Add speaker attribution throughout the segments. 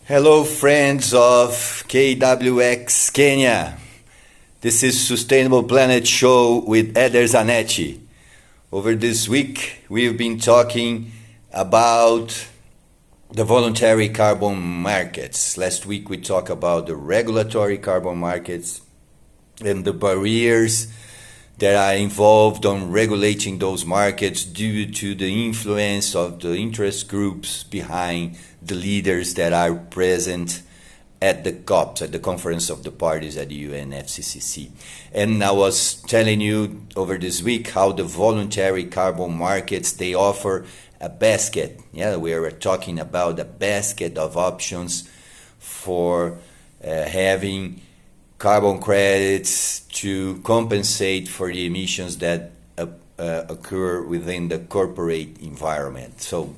Speaker 1: Hello, friends of KWX Kenya. This is Sustainable Planet Show with Eder Zanetti. Over this week, we've been talking about the voluntary carbon markets. Last week, we talked about the regulatory carbon markets and the barriers that are involved on regulating those markets due to the influence of the interest groups behind the leaders that are present at the COPs, at the Conference of the Parties at the UNFCCC. And I was telling you over this week how the voluntary carbon markets, they offer a basket. Yeah, we are talking about a basket of options for having carbon credits to compensate for the emissions that occur within the corporate environment. So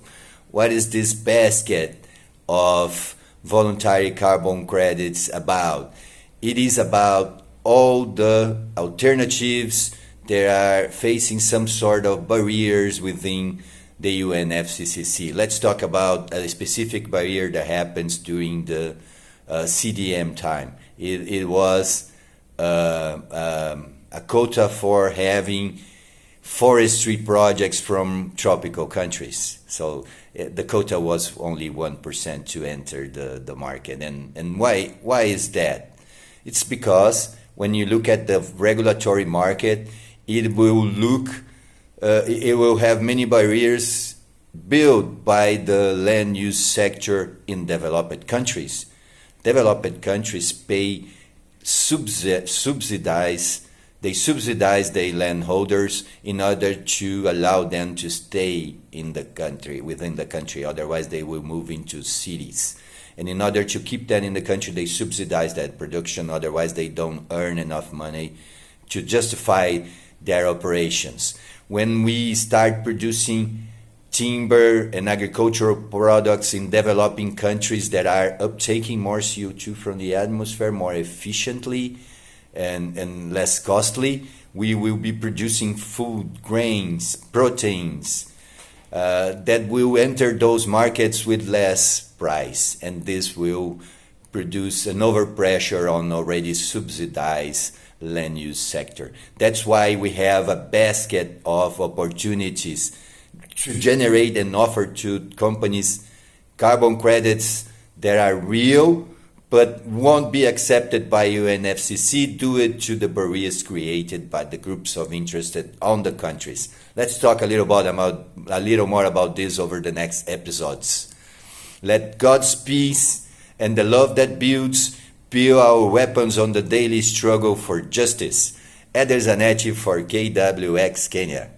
Speaker 1: what is this basket of voluntary carbon credits about? It is about all the alternatives that are facing some sort of barriers within the UNFCCC. Let's talk about a specific barrier that happens during the CDM time. It was a quota for having forestry projects from tropical countries. So the quota was only 1% to enter the market. And why is that? It's because when you look at the regulatory market, it will have many barriers built by the land use sector in developed countries. Developed countries subsidize their landholders in order to allow them to stay in the country, within the country. Otherwise, they will move into cities. And in order to keep them in the country, they subsidize that production. Otherwise, they don't earn enough money to justify their operations. When we start producing timber and agricultural products in developing countries that are uptaking more CO2 from the atmosphere more efficiently and less costly, we will be producing food, grains, proteins that will enter those markets with less price, and this will produce an overpressure on already subsidized land use sector. That's why we have a basket of opportunities to generate and offer to companies carbon credits that are real but won't be accepted by UNFCCC due to the barriers created by the groups of interest on the countries. Let's talk a little more about this over the next episodes. Let God's peace and the love that builds be our weapons on the daily struggle for justice. Eder Zanetti for KWX Kenya.